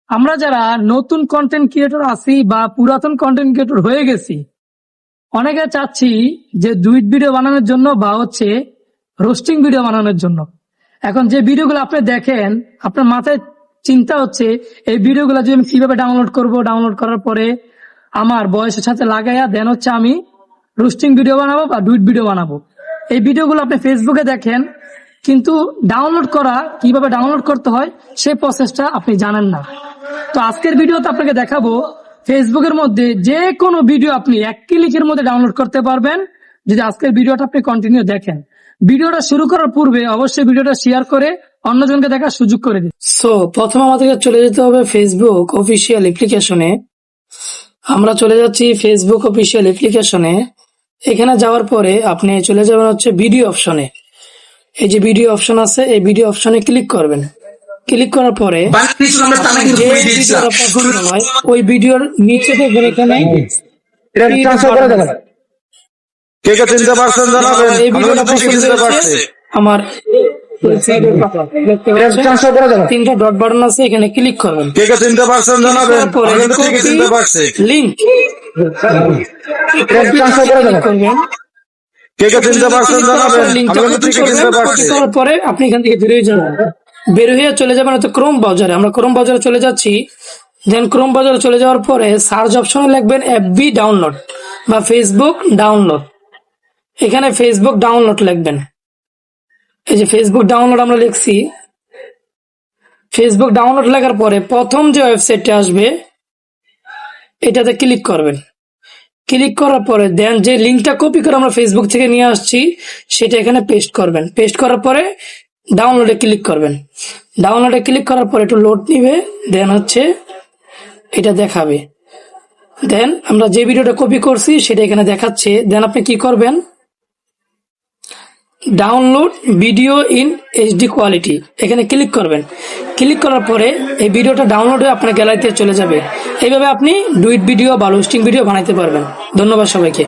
আমরা যারা নতুন কন্টেন্ট ক্রিয়েটর আছি বা পুরাতন কন্টেন্ট ক্রিয়েটর হয়ে গেছি, অনেকে চাচ্ছি যে ডুইট ভিডিও বানানোর জন্য বা রোস্টিং ভিডিও বানানোর জন্য। এখন যে ভিডিওগুলো আপনি দেখেন, আপনার মাথায় চিন্তা হচ্ছে এই ভিডিওগুলো যে আমি কিভাবে ডাউনলোড করব, ডাউনলোড করার পরে আমার বয়সের সাথে লাগাইয়া দেন হচ্ছে আমি রোস্টিং ভিডিও বানাবো বা ডুইট ভিডিও বানাবো। এই ভিডিওগুলো আপনি ফেসবুকে দেখেন, কিন্তু কিভাবে ডাউনলোড করতে হয় সেই প্রসেসটা আপনি জানেন না। তো আজকের ভিডিওতে আপনাকে দেখাবো ফেসবুকের মধ্যে যে কোনো ভিডিও আপনি এক ক্লিকের মধ্যে ডাউনলোড করতে পারবেন যদি আজকের ভিডিওটা আপনি কন্টিনিউ দেখেন। ভিডিওটা শুরু করার পূর্বে অবশ্যই ভিডিওটা শেয়ার করে অন্যজনকে দেখার সুযোগ করে দিন। সো প্রথমে আমাদেরকে চলে যেতে হবে ফেসবুক অফিসিয়াল অ্যাপ্লিকেশনে। আমরা চলে যাচ্ছি ফেসবুক অফিসিয়াল অ্যাপ্লিকেশনে। এখানে যাওয়ার পরে আপনি চলে যাবেন হচ্ছে ভিডিও অপশনে। এই যে ভিডিও অপশন আছে, এই ভিডিও অপশনে ক্লিক করবেন। ক্লিক করার পরে ওই ভিডিওর নিচে দেখবেন এখানে আমার তিনটা ডট বাটন আছে, এখানে ক্লিক করবেন। লিঙ্ক পরে আপনি এখান থেকে বের হয়ে চলে যাবেন হয়তো ক্রোম ব্রাউজারে। আমরা ক্রোম ব্রাউজারে চলে যাচ্ছি। দেন ক্রোম ব্রাউজারে চলে যাওয়ার পরে সার্চ অপশনে লিখবেন এফবি ডাউনলোড বা ফেসবুক ডাউনলোড। এখানে ফেসবুক ডাউনলোড লিখবেন। এই যে ফেসবুক ডাউনলোড আমরা লিখছি। ফেসবুক ডাউনলোড লেখার পরে প্রথম যে ওয়েবসাইটটা আসবে এটাতে ক্লিক করবেন। ক্লিক করার পরে দেন যে লিঙ্কটা কপি করে আমরা ফেসবুক থেকে নিয়ে আসছি সেটা এখানে পেস্ট করবেন। পেস্ট করার পরে ডাউনলোডে ক্লিক করবেন। ডাউনলোডে ক্লিক করার পরে একটু লোড নিবে, দেন হচ্ছে এটা দেখাবে। দেন আমরা যে ভিডিওটা কপি করছি সেটা এখানে দেখাচ্ছে। দেন আপনি কি করবেন, download video in HD quality এখানে ক্লিক করবেন। ক্লিক করার পরে এই ভিডিওটা ডাউনলোড হয়ে আপনার গ্যালারিতে চলে যাবে। এইভাবে আপনি ডুইট ভিডিও বা রোস্টিং ভিডিও বানাইতে পারবেন। ধন্যবাদ সবাইকে।